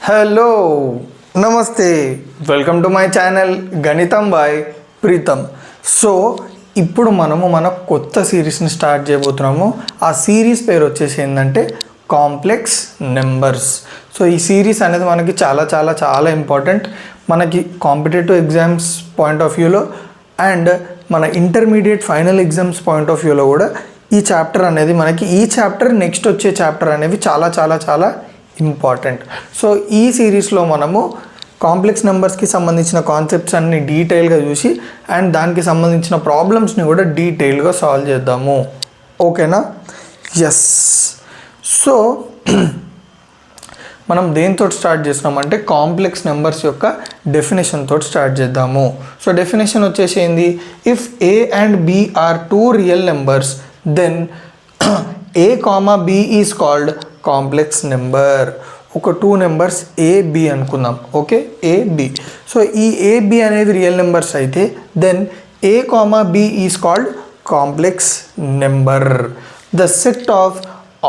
Hello నమస్తే welcome to my channel గణితం by Pritam. So ఇప్పుడు మనము మన కొత్త సిరీస్ని స్టార్ట్ చేయబోతున్నాము. ఆ సిరీస్ పేరు వచ్చేసి ఏంటంటే కాంప్లెక్స్ నెంబర్స్. సో ఈ సిరీస్ అనేది మనకి చాలా చాలా చాలా ఇంపార్టెంట్ మనకి కాంపిటేటివ్ ఎగ్జామ్స్ పాయింట్ ఆఫ్ వ్యూలో అండ్ మన intermediate final exams point of వ్యూలో కూడా ఈ చాప్టర్ అనేది మనకి ఈ చాప్టర్ నెక్స్ట్ వచ్చే చాప్టర్ అనేవి చాలా చాలా చాలా ఇంపార్టెంట్. సో ఈ సిరీస్లో మనము కాంప్లెక్స్ నెంబర్స్కి సంబంధించిన కాన్సెప్ట్స్ అన్ని డీటెయిల్గా చూసి అండ్ దానికి సంబంధించిన ప్రాబ్లమ్స్ని కూడా డీటెయిల్గా సాల్వ్ చేద్దాము. ఓకేనా? ఎస్. సో మనం దేంతో స్టార్ట్ చేస్తున్నామంటే కాంప్లెక్స్ నెంబర్స్ యొక్క డెఫినేషన్ తోటి స్టార్ట్ చేద్దాము. సో డెఫినేషన్ వచ్చేసి ఏంది? If A and B are two real numbers then A comma B is called complex number. ఒక టూ నెంబర్స్ ఏ బి అనుకుందాం. Okay, A B. సో ఈ A B అనేది real numbers అయితే then A comma B is called complex number. The set of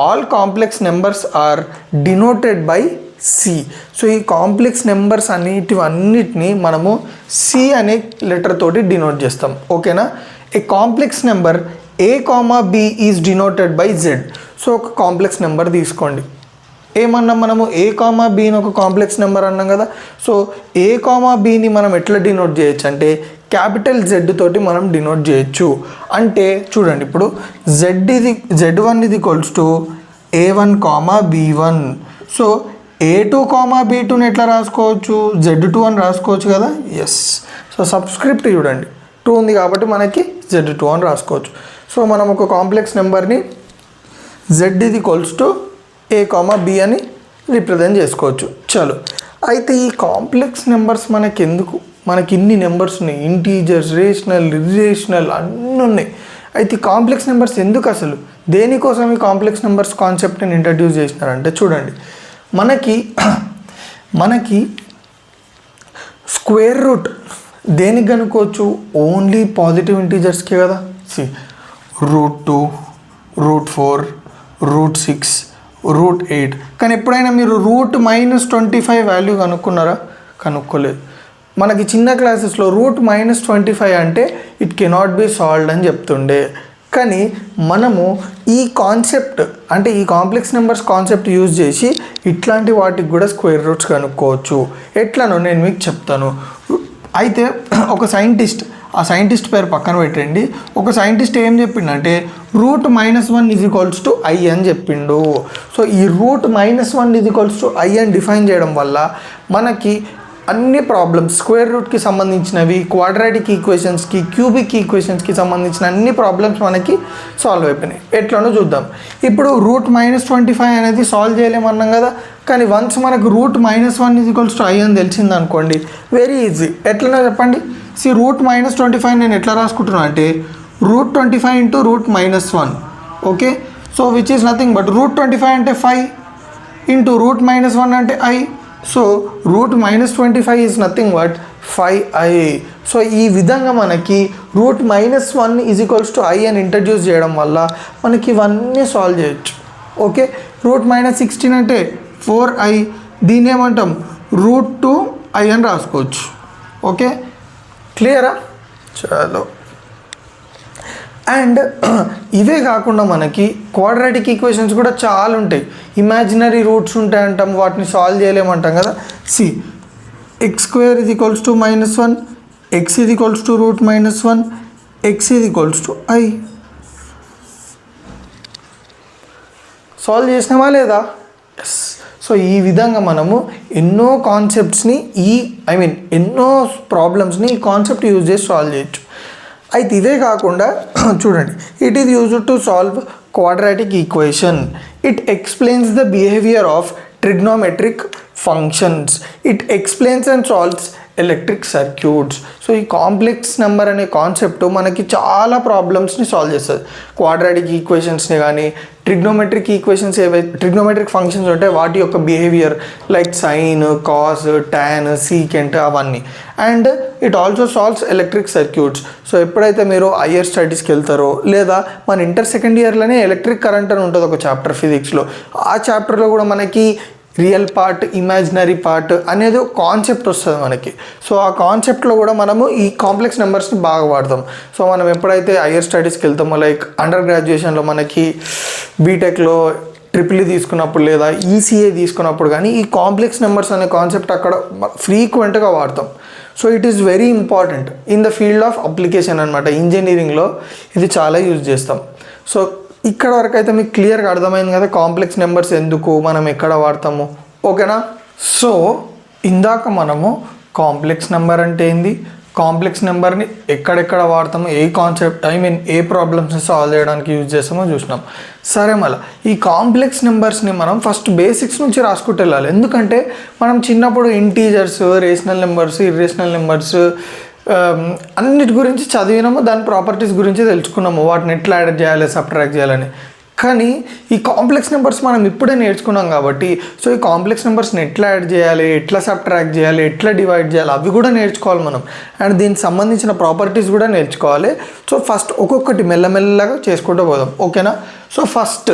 all complex numbers are denoted by C. So ఈ complex numbers అన్నిటినీ మనము C అనే letter తోటి denote చేస్తాం. ఓకేనా? A complex number A comma B is denoted by Z. So ఒక complex number తీసుకోండి. ఏమన్నాం మనము? ఏ కామా బిని ఒక కాంప్లెక్స్ నెంబర్ అన్నాం కదా. సో ఏ కామా బిని మనం ఎట్లా డినోట్ చేయొచ్చు అంటే క్యాపిటల్ జెడ్ తోటి మనం డినోట్ చేయొచ్చు. అంటే చూడండి, ఇప్పుడు Z1 ఇది equals to A1 comma B1. So A2 comma B2ని ఎట్లా రాసుకోవచ్చు? Z2 అని రాసుకోవచ్చు కదా. ఎస్. సో సబ్స్క్రిప్ట్ చూడండి, 2 ఉంది కాబట్టి మనకి Z2 అని రాసుకోవచ్చు. సో మనం ఒక కాంప్లెక్స్ నెంబర్ని Z ఇది equals to A comma B అని రిప్రజెంట్ చేసుకోవచ్చు. చలో, అయితే ఈ కాంప్లెక్స్ నెంబర్స్ మనకి ఎందుకు? మనకి ఇన్ని నెంబర్స్ ఉన్నాయి, ఇంటీజర్స్, రేషనల్, ఇర్రేషనల్ అన్నీ ఉన్నాయి. అయితే కాంప్లెక్స్ నెంబర్స్ ఎందుకు అసలు? దేనికోసం ఈ కాంప్లెక్స్ నెంబర్స్ కాన్సెప్ట్ని ఇంట్రడ్యూస్ చేసినారంటే చూడండి, మనకి స్క్వేర్ రూట్ దేనికి కనుక్కోవచ్చు? ఓన్లీ పాజిటివ్ ఇంటీజర్స్కి కదా. √2, √4, √6, √8. కానీ ఎప్పుడైనా మీరు √-25 వాల్యూ కనుక్కున్నారా? కనుక్కోలేదు. మనకి చిన్న క్లాసెస్లో √-25 అంటే ఇట్ కెనాట్ బి సాల్వ్డ్ అని చెప్తుండే. కానీ మనము ఈ కాన్సెప్ట్ అంటే ఈ కాంప్లెక్స్ నెంబర్స్ కాన్సెప్ట్ యూజ్ చేసి ఇట్లాంటి వాటికి కూడా స్క్వేర్ రూట్స్ కనుక్కోవచ్చు. ఎట్లానో నేను మీకు చెప్తాను. అయితే ఒక సైంటిస్ట్, ఆ సైంటిస్ట్ పేరు పక్కన పెట్టండి. ఒక సైంటిస్ట్ ఏం చెప్పిండంటే √-1 ఈజ్ ఈక్వల్స్ టు I అని చెప్పిండు. సో ఈ √-1 ఈజ్ ఈక్వల్స్ టు I అని డిఫైన్ చేయడం వల్ల మనకి అన్ని ప్రాబ్లమ్స్ స్క్వేర్ రూట్కి సంబంధించినవి, క్వాడ్రాటిక్ ఈక్వేషన్స్కి, క్యూబిక్ ఈక్వేషన్స్కి సంబంధించిన అన్ని ప్రాబ్లమ్స్ మనకి సాల్వ్ అయిపోయినాయి. ఎట్లనో చూద్దాం. ఇప్పుడు √-25 అనేది సాల్వ్ చేయలేమన్నాం కదా. కానీ వన్స్ మనకు √-1 ఈజ్ ఈక్వల్స్ టు I అని తెలిసింది అనుకోండి, వెరీ ఈజీ. ఎట్లనో చెప్పండి. √-25 నేను ఎట్లా రాసుకుంటున్నాను అంటే √25 into √-1. Okay, so which is nothing but √25 అంటే 5 ఇంటూ √-1 అంటే I. So √-25 is nothing but 5I. So ఈ విధంగా మనకి √-1 ఈజ్ ఈక్వల్స్ టు I అని ఇంట్రడ్యూస్ చేయడం వల్ల మనకి ఇవన్నీ సాల్వ్ చేయొచ్చు. ఓకే, √-16 అంటే 4I. దీన్ని ఏమంటాం? √2I అని రాసుకోవచ్చు. ఓకే, క్లియరా? చలో. అండ్ ఇవే కాకుండా మనకి క్వాడ్రాటిక్ ఈక్వేషన్స్ కూడా చాలా ఉంటాయి. ఇమాజినరీ రూట్స్ ఉంటాయి అంటాం, వాటిని సాల్వ్ చేయలేమంటాం కదా. x² is equals to -1, x is equals to √-1, x is equals to I. Solve చేసినామా లేదా? ఎస్. సో ఈ విధంగా మనము ఎన్నో కాన్సెప్ట్స్ని ఎన్నో ప్రాబ్లమ్స్ని ఈ కాన్సెప్ట్ యూజ్ చేసి సాల్వ్ చేయొచ్చు. అయితే ఇదే కాకుండా చూడండి, it is used to solve quadratic equation. It explains the behaviour of trigonometric functions. It explains and solves electric circuits. So ఈ కాంప్లెక్స్ నెంబర్ అనే కాన్సెప్ట్ మనకి చాలా ప్రాబ్లమ్స్ని సాల్వ్ చేస్తుంది. క్వాడ్రాటిక్ ఈక్వేషన్స్ని కానీ ట్రిగ్నోమెట్రిక్ ఈక్వేషన్స్ ట్రిగ్నోమెట్రిక్ ఫంక్షన్స్ ఉంటాయి వాటి యొక్క behaviour like sine, cos, tan, secant అవన్నీ. And it also solves electric circuits. So ఎప్పుడైతే మీరు హయ్యర్ స్టడీస్కి వెళ్తారో లేదా మన ఇంటర్ సెకండ్ ఇయర్లోనే ఎలక్ట్రిక్ కరెంట్ అని ఉంటుంది ఒక చాప్టర్ ఫిజిక్స్లో, ఆ చాప్టర్లో కూడా మనకి రియల్ పార్ట్, ఇమాజినరీ పార్ట్ అనేది కాన్సెప్ట్ వస్తుంది మనకి. సో ఆ కాన్సెప్ట్లో కూడా మనము ఈ కాంప్లెక్స్ నెంబర్స్ని బాగా వాడతాం. సో మనం ఎప్పుడైతే హయ్యర్ స్టడీస్కి వెళ్తామో, లైక్ అండర్ గ్రాడ్యుయేషన్లో మనకి బీటెక్లో ట్రిపుల్ తీసుకున్నప్పుడు లేదా ఈసీఏ తీసుకున్నప్పుడు కానీ ఈ కాంప్లెక్స్ నెంబర్స్ అనే కాన్సెప్ట్ అక్కడ ఫ్రీక్వెంట్గా వాడతాం. So it is very important in the field of application అనమాట. ఇంజనీరింగ్లో ఇది చాలా యూజ్ చేస్తాం. సో ఇక్కడ వరకు అయితే మీకు క్లియర్గా అర్థమైంది కదా కాంప్లెక్స్ నెంబర్స్ ఎందుకు, మనం ఎక్కడ వాడతాము, ఓకేనా. సో ఇందాక మనము కాంప్లెక్స్ నెంబర్ అంటే ఏంది, కాంప్లెక్స్ నెంబర్ని ఎక్కడెక్కడ వాడతామో, ఏ కాన్సెప్ట్ ఏ ప్రాబ్లమ్స్ని సాల్వ్ చేయడానికి యూజ్ చేస్తామో చూసినాం. సరే, మళ్ళీ ఈ కాంప్లెక్స్ నెంబర్స్ని మనం ఫస్ట్ బేసిక్స్ నుంచి రాసుకుంటూ వెళ్ళాలి. ఎందుకంటే మనం చిన్నప్పుడు integers, rational numbers, irrational numbers అన్నిటి గురించి చదివినాము, దాని ప్రాపర్టీస్ గురించి తెలుసుకున్నాము, వాటిని ఎట్లా యాడ్ చేయాలి, సబ్ట్రాక్ట్ చేయాలని. కానీ ఈ కాంప్లెక్స్ నెంబర్స్ మనం ఇప్పుడే నేర్చుకున్నాం కాబట్టి, సో ఈ కాంప్లెక్స్ నెంబర్స్ని ఎట్లా యాడ్ చేయాలి, ఎట్లా సబ్ట్రాక్ట్ చేయాలి, ఎట్లా డివైడ్ చేయాలి అవి కూడా నేర్చుకోవాలి మనం. అండ్ దీనికి సంబంధించిన ప్రాపర్టీస్ కూడా నేర్చుకోవాలి. సో ఫస్ట్ ఒక్కొక్కటి మెల్లమెల్లగా చేసుకుంటూ పోదాం, ఓకేనా. So first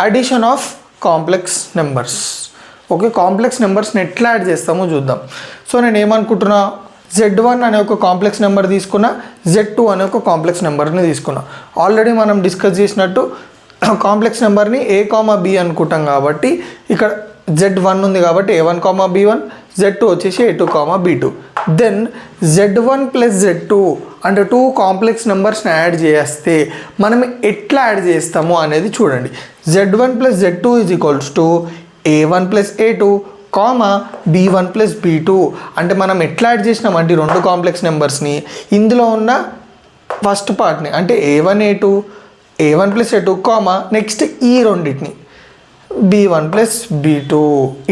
addition of complex numbers. Okay, complex నెంబర్స్ని ఎట్లా యాడ్ చేస్తామో చూద్దాం. సో నేను ఏమనుకుంటున్నా, Z1 అనే ఒక కాంప్లెక్స్ నెంబర్ తీసుకున్నా, Z2 అనే ఒక కాంప్లెక్స్ నెంబర్ని తీసుకున్నా. ఆల్రెడీ మనం డిస్కస్ చేసినట్టు కాంప్లెక్స్ నెంబర్ని A, B అనుకుంటాం కాబట్టి ఇక్కడ Z1 ఉంది కాబట్టి A1, B1, Z2 వచ్చేసి A2, B2. Then Z1 plus Z2 అంటే 2 కాంప్లెక్స్ నెంబర్స్ని యాడ్ చేస్తే మనం ఎట్లా యాడ్ చేస్తాము అనేది చూడండి. Z1 plus Z2 is equals to A1 plus A2, B1 plus B2. అంటే మనం ఎట్లా యాడ్ చేసినామంటే రెండు కాంప్లెక్స్ నెంబర్స్ని ఇందులో ఉన్న ఫస్ట్ పార్ట్ని అంటే A1 ప్లస్ A2, నెక్స్ట్ ఈ రెండింటిని B1 ప్లస్ B2,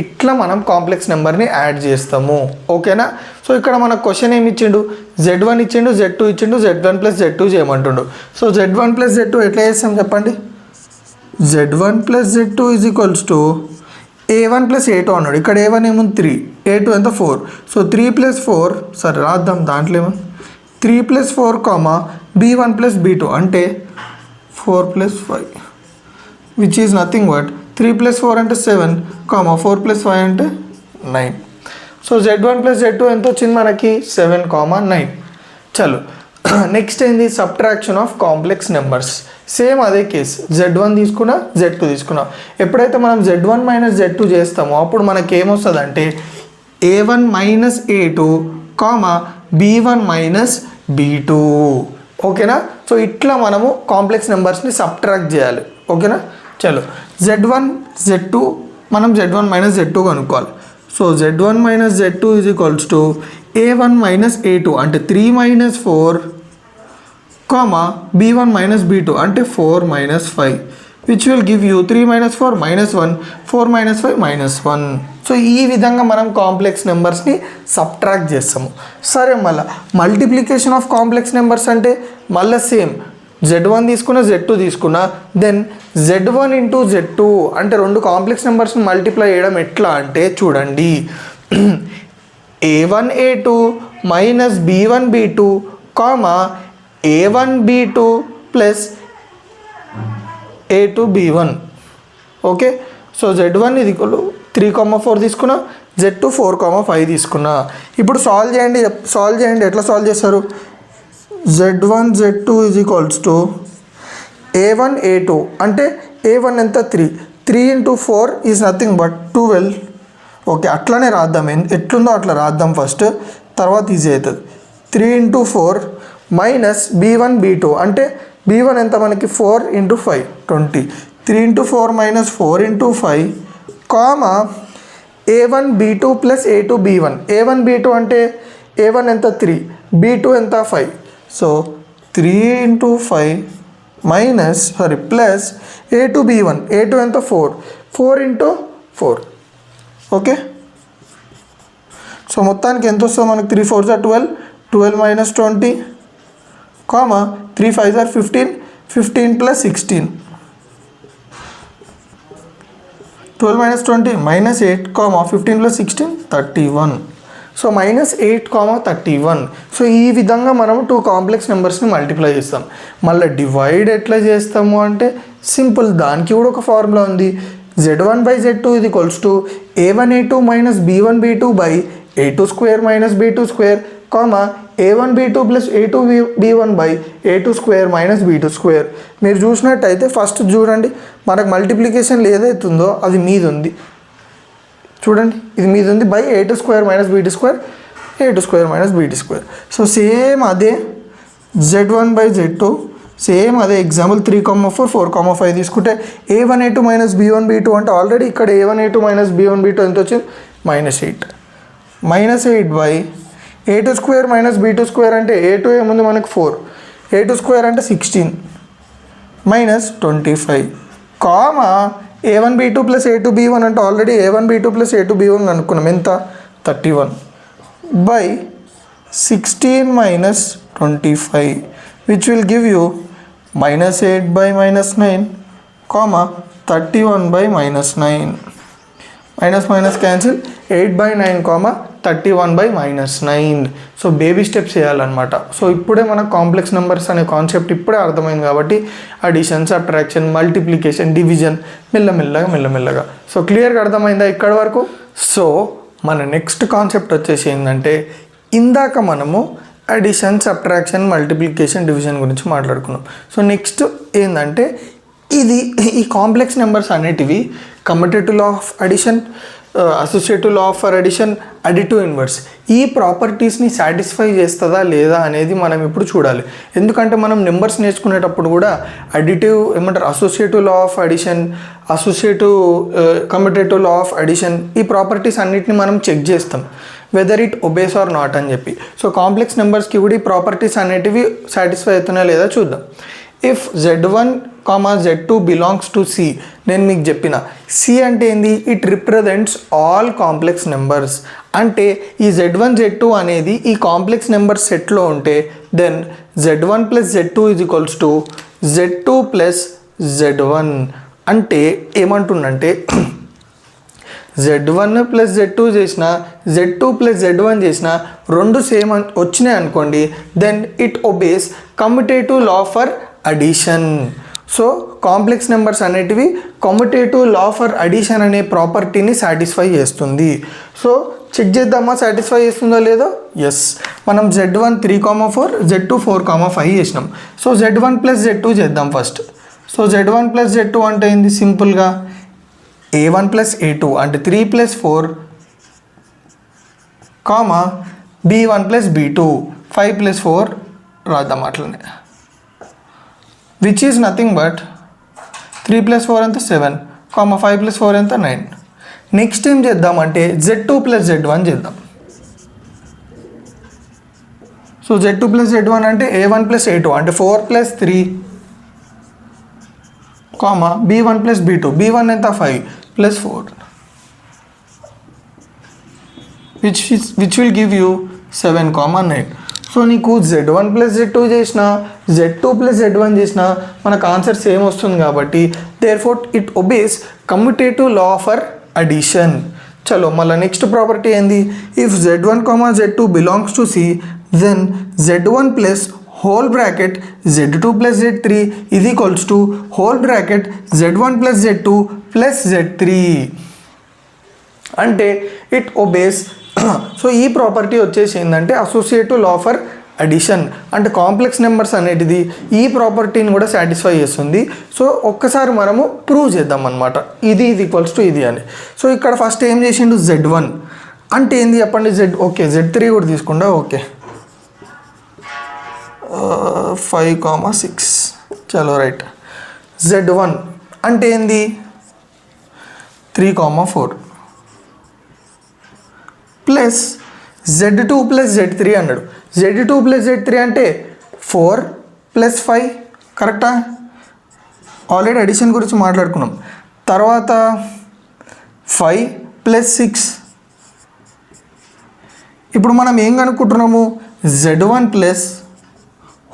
ఇట్లా మనం కాంప్లెక్స్ నెంబర్ని యాడ్ చేస్తాము, ఓకేనా. సో ఇక్కడ మనకు క్వశ్చన్ ఏమి ఇచ్చిండు, Z1 ఇచ్చిండు, Z2 ఇచ్చిండు, Z1 plus Z2 చేయమంటుండు. So Z1 plus Z2 ఎట్లా చేస్తాం చెప్పండి. Z1 plus Z2 is equals to A1 plus A2 అన్నాడు. ఇక్కడ A1 ఏముంది 3, A2 ఎంత 4. సో 3 ప్లస్ 4, సరే రాద్దాం దాంట్లో ఏమో 3 ప్లస్ 4, B1 ప్లస్ B2 అంటే 4 plus 5 which is nothing but 3 plus 4 అంటే 7, 4 ప్లస్ 5 అంటే 9. సో Z1 ప్లస్ Z2 ఎంత వచ్చింది మనకి 7, 9. చలో నెక్స్ట్ ఏంది, subtraction of complex numbers. Same అదే కేసు, Z1 తీసుకున్నా, Z2 తీసుకున్నా. ఎప్పుడైతే మనం Z1 మైనస్ Z2 చేస్తామో అప్పుడు మనకి ఏమొస్తుంది అంటే A1 minus A2, B1 minus B2, ఓకేనా. సో ఇట్లా మనము కాంప్లెక్స్ నెంబర్స్ని సబ్ట్రాక్ట్ చేయాలి, ఓకేనా. చలో Z1 Z2 మనం Z1 మైనస్ Z2 కనుక్కోవాలి. So Z1 minus Z2 is equals to A1 minus A2 అంటే 3 మైనస్ 4, B1 మైనస్ B2 అంటే 4 minus 5 which will give you 3 minus 4 minus 1, 4 minus 5 minus 1. So ఈ విధంగా మనం కాంప్లెక్స్ నెంబర్స్ని సబ్ట్రాక్ట్ చేస్తాము. సరే, మళ్ళీ మల్టిప్లికేషన్ ఆఫ్ కాంప్లెక్స్ నెంబర్స్ అంటే మళ్ళీ సేమ్ Z1 తీసుకున్నా, Z2 తీసుకున్నా, దెన్ Z1 ఇంటూ Z2 అంటే రెండు కాంప్లెక్స్ నెంబర్స్ని మల్టిప్లై చేయడం ఎట్లా అంటే చూడండి. A1 A2 minus B1 B2, A1 B2 plus A2 B1, okay. So Z1 ఇది 3, 4 తీసుకున్నా, Z2 4, 5 తీసుకున్నా. ఇప్పుడు సాల్వ్ చేయండి. ఎట్లా సాల్వ్ చేస్తారు, Z1 Z2 is equals to A1 A2 అంటే A1 ఎంత 3 into 4 is nothing but 12, okay. అట్లానే రాద్దాం, ఎట్లుందో అట్లా రాద్దాం ఫస్ట్, తర్వాత ఈజీ అవుతుంది. 3 ఇంటూ 4 మైనస్ B1 B2 అంటే B1 ఎంత మనకి 4 into 5 20, 3 into 4 minus 4 into 5, A1 B2 plus A2 B1. A1 B2 అంటే A1 ఎంత 3, B2 ఎంత 5. So 3 into 5 minus plus A2 B1, A2 ఎంత 4 ఇంటూ 4, ఓకే. సో మొత్తానికి ఎంత వస్తుంది మనకి 3 4 12 minus 20, 3 5 15 plus 16, 12 minus 20 minus 8, 15 plus 16 31. So minus 8, 31. So ఈ విధంగా మనము 2 కాంప్లెక్స్ నెంబర్స్ని మల్టిప్లై చేస్తాం. మళ్ళీ డివైడ్ ఎట్లా చేస్తాము అంటే సింపుల్, దానికి కూడా ఒక ఫార్ములా ఉంది. z1 by z2 is equals to a1 a2 minus b1 b2 by a2 square minus b2 square, comma a1 b2 plus a2 b1 by a2 square minus b2 square. మీరు చూసినట్టయితే first చూడండి, మనకు multiplication ఏదైతుందో అది మీద ఉంది చూడండి, ఇది మీద ఉంది by a2 square minus b2 square, a2 square minus b2 square. So same అదే z1 బై z2, సేమ్ అదే ఎగ్జాంపుల్ 3,4 4,5 తీసుకుంటే a1 a2 minus b1 b2 అంటే ఆల్రెడీ ఇక్కడ a1 a2 minus b1 b2 ఎంత వచ్చింది -8 by a2 square minus b2 square అంటే a2 ఏముంది మనకు 4, a2 స్క్వేర్ అంటే 16 minus 25, comma a1 b2 plus a2 b1 అంటే already a1 b2 plus a2 b1 అనుకున్నాం ఎంత 31 by 16 minus 25 which will give you -8 by -9, comma 31 by -9, minus cancel 8 by 9, comma 31 by -9. So baby steps చేయాలన్నమాట. So ఇప్పుడే మనకు complex numbers అనే concept ఇప్పుడే అర్థమైంది కాబట్టి అడిషన్, సబ్ట్రాక్షన్, మల్టిప్లికేషన్, డివిజన్ మెల్లమెల్లగా సో క్లియర్గా అర్థమైందా ఇక్కడ వరకు. సో మన నెక్స్ట్ కాన్సెప్ట్ వచ్చేసి ఏంటంటే, ఇందాక మనము అడిషన్, సబ్ట్రాక్షన్, మల్టిప్లికేషన్, డివిజన్ గురించి మాట్లాడుకున్నాం. సో నెక్స్ట్ ఏంటంటే, ఈ కాంప్లెక్స్ నెంబర్స్ అనేటివి commutative law of addition, associative law of addition, additive inverse ఈ ప్రాపర్టీస్ని సాటిస్ఫై చేస్తుందా లేదా అనేది మనం ఇప్పుడు చూడాలి. ఎందుకంటే మనం నెంబర్స్ నేర్చుకునేటప్పుడు కూడా అడిటివ్ ఏమంటారు associative law of addition, associative commutative law of addition ఈ ప్రాపర్టీస్ అన్నిటిని మనం చెక్ చేస్తాం whether it obeys or not అని చెప్పి. సో కాంప్లెక్స్ నెంబర్స్కి కూడా ఈ ప్రాపర్టీస్ అనేటివి సాటిస్ఫై అవుతున్నాయా లేదా చూద్దాం. If z1, z2 belongs to C, నేను మీకు చెప్పిన C అంటే ఏంది, it represents all complex numbers. అంటే ఈ z1 z2 అనేది ఈ కాంప్లెక్స్ నెంబర్ సెట్లో ఉంటే then z1 plus z2 is equals to z2 plus z1. అంటే ఏమంటుందంటే z1 ప్లస్ z2 చేసిన, z2 ప్లస్ z1 చేసిన రెండు సేమ్ వచ్చినాయి అనుకోండి, then it obeys commutative law for addition. So complex numbers అనేటివి కమ్యూటేటివ్ లా ఫర్ అడిషన్ అనే ప్రాపర్టీని సాటిస్ఫై చేస్తుంది. సో చెక్ చేద్దామా సాటిస్ఫై చేస్తుందో లేదో. ఎస్, మనం z1 3,4, z2 4,5 చేసినాం. సో z1 ప్లస్ z2 చేద్దాం first. So z1 plus z2 అంటే ఏంది, సింపుల్గా a1 ప్లస్ a2 అంటే 3 plus 4, comma b1 plus b2 5 plus 4 రాద్దాం అట్లనే, which is nothing but 3 plus 4 ఎంత 7, కామా 5 ప్లస్ 4 ఎంత 9. నెక్స్ట్ ఏం చేద్దామంటే z2 ప్లస్ z1 చేద్దాం. సో z2 ప్లస్ z1 అంటే a1 ప్లస్ a2 అంటే 4 plus 3, comma b1 plus b2, b1 ఎంత 5 plus 4, which will give you 7, 9. So నీకు z1 ప్లస్ z2 చేసిన, z2 ప్లస్ z1 చేసిన మనకు ఆన్సర్ సేమ్ వస్తుంది కాబట్టి therefore it obeys commutative law for addition. చలో మళ్ళీ నెక్స్ట్ ప్రాపర్టీ ఏంది, if z1, z2 belongs to C, then z1 plus whole bracket z2 plus z3 ఇది equals to whole bracket z1 plus z2 plus z3. అంటే it obeys. So ఈ property వచ్చేసి ఏంటంటే associative law for addition, అంటే complex numbers అనేటిది ఈ ప్రాపర్టీని కూడా సాటిస్ఫై చేస్తుంది. సో ఒక్కసారి మనము ప్రూవ్ చేద్దాం అనమాట, ఇది ఈక్వల్స్ టు ఇది అని. సో ఇక్కడ ఫస్ట్ ఏం చేసిండు, z1 అంటే ఏంది చెప్పండి, ఓకే z3 కూడా తీసుకుంటా, ఓకే 5,6 చలో రైట్. z1 అంటే ఏంది 3,4 ప్లస్ z2 ప్లస్ z3 అన్నాడు. z2 ప్లస్ z3 అంటే 4 ప్లస్ 5 కరెక్టా, ఆల్రెడీ అడిషన్ గురించి మాట్లాడుకున్నాం. తర్వాత 5 ప్లస్ 6, ఇప్పుడు మనం ఏం కనుక్కుంటున్నాము, z1 plus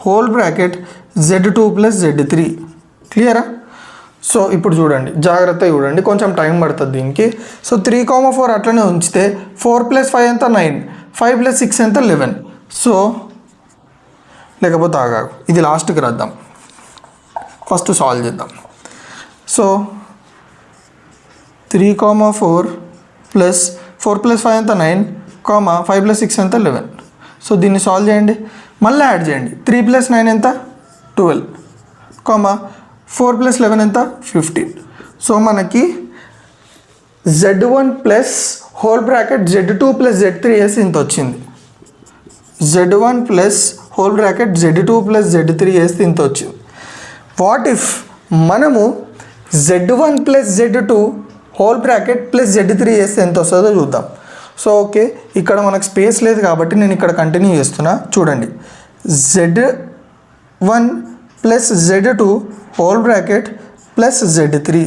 whole bracket z2 plus z3. క్లియరా. సో ఇప్పుడు చూడండి, జాగ్రత్తగా చూడండి, కొంచెం టైం పడుతుంది దీనికి. సో 3,4 అట్లనే ఉంచితే 4 ప్లస్ 5 ఎంత 9, 5 ప్లస్ 6 ఎంత 11. సో లేకపోతే ఆగాగు, ఇది లాస్ట్కి రాద్దాం, ఫస్ట్ సాల్వ్ చేద్దాం. సో 3,4 ప్లస్ 4 ప్లస్ 5 ఎంత 9, 5 ప్లస్ 6 ఎంత 11. సో దీన్ని సాల్వ్ చేయండి, మళ్ళీ యాడ్ చేయండి. 3 ప్లస్ 9 ఎంత 12, 4 ప్లస్ 11 ఎంత 15. సో మనకి Z1 plus whole bracket Z2 plus Z3 వేసి ఇంత వచ్చింది. Z1 plus whole bracket Z2 plus Z3 వేస్తే ఇంత వచ్చింది. వాట్ ఇఫ్ మనము Z1 plus Z2 whole bracket plus Z3 వేస్తే ఎంత వస్తుందో చూద్దాం. సో ఓకే, ఇక్కడ మనకు స్పేస్ లేదు కాబట్టి నేను ఇక్కడ కంటిన్యూ చేస్తున్నా. చూడండి, Z1 plus Z2 whole bracket plus Z3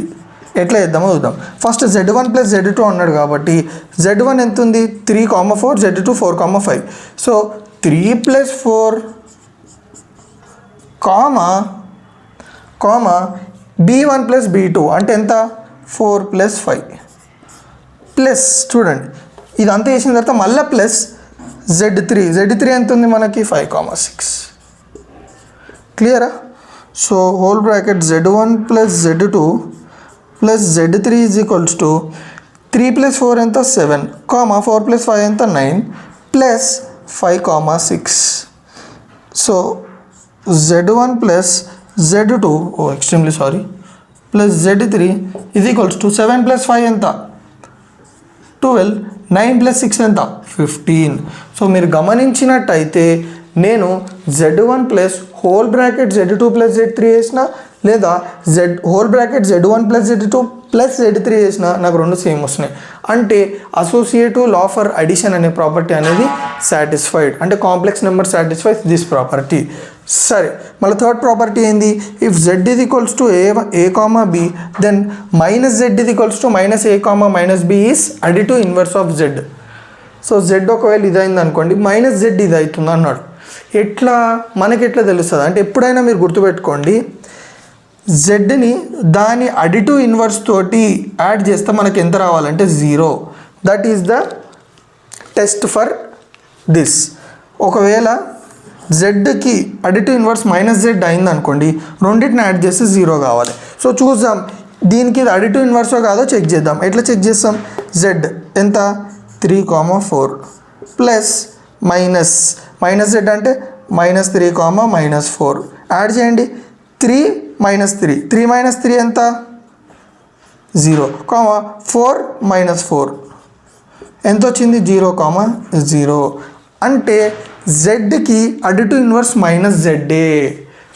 ఎట్లా చేద్దామో చూద్దాం. ఫస్ట్ Z1 ప్లస్ Z2 అన్నాడు కాబట్టి Z1 ఎంత ఉంది 3,4, Z2 4,5. So 3 plus 4 B1 plus B2 అంటే ఎంత 4 ప్లస్ 5 ప్లస్ చూడండి ఇదంతా చేసిన తర్వాత మళ్ళీ ప్లస్ Z3 ఎంత ఉంది మనకి 5,6. క్లియరా? So whole bracket Z1 plus Z2 plus Z3 is equals to 3 plus 4 ఎంత 7, 4 ప్లస్ 5 ఎంత 9 plus 5,6. So Z1 plus Z2 extremely sorry plus Z3 is equals to 7 plus 5 ఎంత 12, 9 ప్లస్ 6 ఎంత 15. సో మీరు గమనించినట్టయితే నేను Z1 plus whole bracket Z2 plus Z3 వేసిన లేదా whole bracket Z1 plus Z2 plus Z3 వేసిన నాకు రెండు సేమ్ వస్తున్నాయి. అంటే అసోసియేటివ్ లా ఫర్ అడిషన్ అనే ప్రాపర్టీ అనేది సాటిస్ఫైడ్, అంటే complex number satisfies this property. సరే, మళ్ళీ థర్డ్ ప్రాపర్టీ ఏంది? If Z is equals to A, B then minus Z is equals to minus A, minus B is additive inverse of Z. So Z ఒకవేళ ఇది అయింది అనుకోండి, minus Z ఇది అవుతుంది అన్నాడు. ఎట్లా మనకి ఎట్లా తెలుస్తుంది అంటే ఎప్పుడైనా మీరు గుర్తుపెట్టుకోండి, జెడ్ని దాని అడిటివ్ ఇన్వర్స్ తోటి యాడ్ చేస్తే మనకి ఎంత రావాలంటే 0. That is the test for this. ఒకవేళ జెడ్కి అడిటివ్ ఇన్వర్స్ మైనస్ Z అయింది అనుకోండి, రెండింటిని యాడ్ చేస్తే 0 కావాలి. సో చూద్దాం దీనికి ఇది అడిటివ్ ఇన్వర్సో కాదో చెక్ చేద్దాం. ఎట్లా చెక్ చేస్తాం? Z ఎంత 3,4 ప్లస్ మైనస్ Z అంటే మైనస్ 3, మైనస్ 4 యాడ్ చేయండి. 3 మైనస్ 3 మైనస్ 3 ఎంత 0, 4 మైనస్ 4 ఎంత వచ్చింది 0, 0. అంటే జెడ్కి additive inverse minus Z.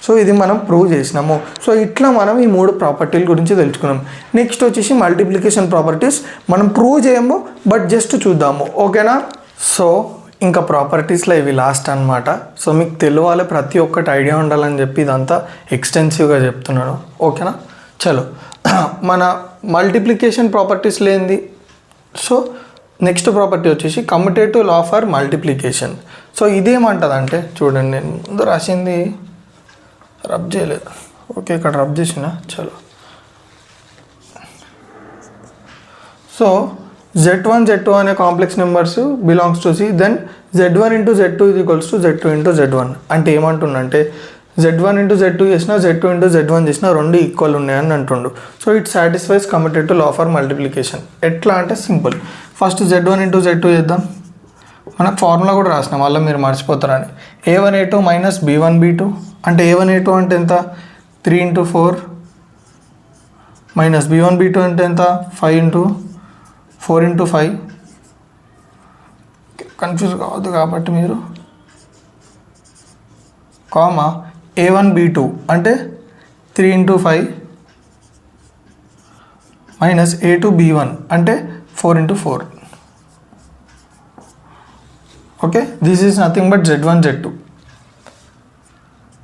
So ఇది మనం ప్రూవ్ చేసినాము. సో ఇట్లా మనం ఈ మూడు ప్రాపర్టీల గురించి తెలుసుకున్నాం. నెక్స్ట్ వచ్చేసి మల్టిప్లికేషన్ ప్రాపర్టీస్ మనం ప్రూవ్ చేయము, బట్ జస్ట్ చూద్దాము. ఓకేనా? సో ఇంకా ప్రాపర్టీస్లో ఇవి లాస్ట్ అనమాట. సో మీకు తెలియాలి, ప్రతి ఒక్కటి ఐడియా ఉండాలని చెప్పి ఇదంతా ఎక్స్టెన్సివ్గా చెప్తున్నాను. ఓకేనా? చలో మన మల్టిప్లికేషన్ ప్రాపర్టీస్ లేనిది. సో నెక్స్ట్ ప్రాపర్టీ వచ్చేసి commutative law for multiplication. So ఇదేమంటుంది అంటే చూడండి, నేను ముందు రాసింది రబ్ చేయలేదు. ఓకే, ఇక్కడ రబ్ చేసిన. చలో సో Z1, Z2 అనే complex numbers belongs to C, then Z1 into Z2 is equals to Z2 into Z1. అంటే ఏమంటుండంటే Z1 ఇంటూ Z2 చేసినా Z2 ఇంటూ Z1 చేసినా రెండు ఈక్వల్ ఉన్నాయని అంటుండు. So it satisfies commutative law for multiplication. ఎట్లా అంటే simple. First Z1 into Z2 చేద్దాం. మనకు ఫార్ములా కూడా రాసినాం, మళ్ళీ మీరు మర్చిపోతారని. A1 A2 minus B1 B2 అంటే A1 A2 అంటే ఎంత 3 ఇంటూ 4 మైనస్ B1 B2 అంటే ఎంత 5 ఇంటూ 4 ఇంటూ 5. కన్ఫ్యూజ్ కావద్దు కాబట్టి మీరు A1 B2 అంటే 3 ఇంటూ 5 మైనస్ A2 B1 అంటే 4 into 4. Okay, this is nothing but Z1 Z2.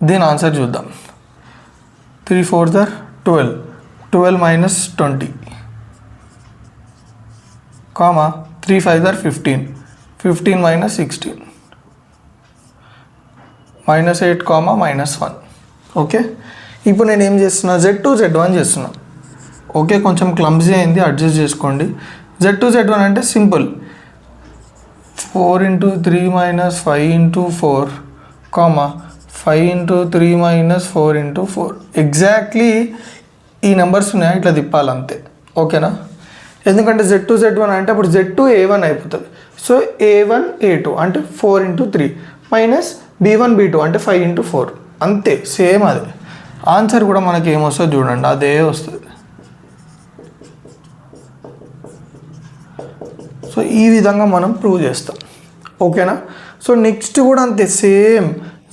దీని ఆన్సర్ చూద్దాం. 3 4 12, 12 minus 20, 3 5 15, 15 minus 16, minus 8, minus 1. Okay, ఇప్పుడు నేను ఏం చేస్తున్నా, Z2 Z1 చేస్తున్నా. ఓకే, కొంచెం క్లమ్జీ అయింది, అడ్జస్ట్ చేసుకోండి. Z2 Z1 అంటే simple. 4 into 3 minus 5 into 4, 5 into 3 minus 4 into 4. Exactly ఈ నెంబర్స్ ఉన్నాయి, ఇట్లా తిప్పాలి అంతే. ఓకేనా? ఎందుకంటే Z2 Z1 అంటే అప్పుడు Z2 A1 అయిపోతుంది. సో A1 A2 అంటే 4 into 3 మైనస్ B1 B2 అంటే 5 into 4 అంతే, సేమ్ అదే ఆన్సర్ కూడా మనకి ఏమొస్తుందో చూడండి, అదే వస్తుంది. సో ఈ విధంగా మనం ప్రూవ్ చేస్తాం, ఓకేనా. సో నెక్స్ట్ కూడా అంతే సేమ్,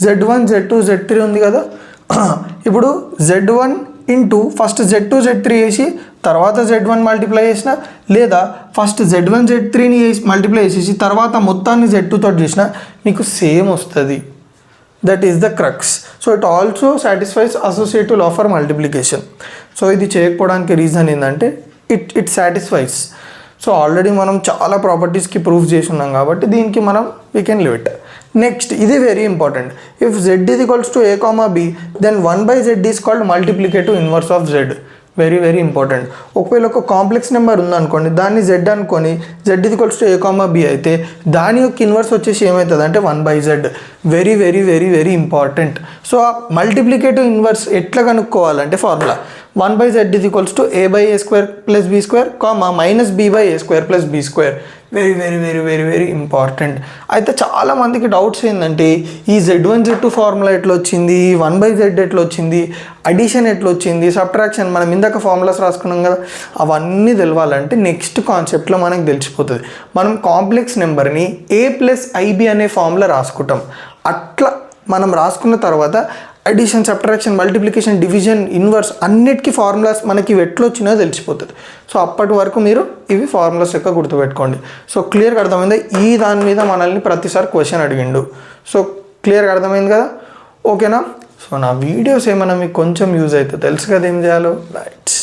Z1 Z2 Z3 ఉంది కదా. ఇప్పుడు Z1 into first Z2 Z3 వేసి తర్వాత Z1 మల్టిప్లై చేసిన, లేదా ఫస్ట్ Z1 Z3ని మల్టిప్లై చేసేసి తర్వాత మొత్తాన్ని Z2 తోటి చేసిన మీకు సేమ్ వస్తుంది. That is the crux. So it also satisfies associative law for multiplication. So ఇది చేయకపోవడానికి రీజన్ ఏంటంటే ఇట్ సాటిస్ఫైస్. సో ఆల్రెడీ మనం చాలా ప్రాపర్టీస్కి ప్రూఫ్ చేసి ఉన్నాం కాబట్టి దీనికి మనం we can leave it. Next ఇది very important. If Z is equals to A, B, then 1/Z is called multiplicative inverse of Z. Very very important. ఒకవేళ ఒక కాంప్లెక్స్ నెంబర్ ఉందనుకోండి, దాన్ని Z అనుకొని Z is equals to A, B అయితే దాని యొక్క inverse వచ్చేసి ఏమవుతుంది అంటే 1/Z. Very very very very important. So ఆ మల్టిప్లికేటివ్ ఇన్వర్స్ ఎట్లా కనుక్కోవాలంటే formula 1/Z is equals to A/A² plus B² minus B/A² plus B². Very very very very very important. అయితే చాలామందికి డౌట్స్ ఏంటంటే ఈ Z1 Z2 ఫార్ములా ఎట్లా వచ్చింది, 1/Z ఎట్లా వచ్చింది, అడిషన్ ఎట్లా వచ్చింది, సబ్ట్రాక్షన్ మనం ఇందాక ఫార్ములాస్ రాసుకున్నాం కదా, అవన్నీ తెలవాలంటే నెక్స్ట్ కాన్సెప్ట్లో మనకు తెలిసిపోతుంది. మనం కాంప్లెక్స్ నెంబర్ని A+IB అనే ఫార్ములా రాసుకుంటాం. అట్లా మనం రాసుకున్న తర్వాత addition, subtraction, multiplication, division, inverse అన్నిటికీ ఫార్ములాస్ మనకి ఎట్లా వచ్చినాయో తెలిసిపోతుంది. సో అప్పటి వరకు మీరు ఇవి ఫార్ములాస్ యొక్క గుర్తుపెట్టుకోండి. సో క్లియర్గా అర్థమైందా? ఈ దాని మీద మనల్ని ప్రతిసారి క్వశ్చన్ అడిగిండు. సో క్లియర్గా అర్థమైంది కదా, ఓకేనా. సో నా వీడియోస్ ఏమైనా మీకు కొంచెం యూజ్ అవుతుంది, తెలుసు కదా ఏం చేయాలో. రైట్.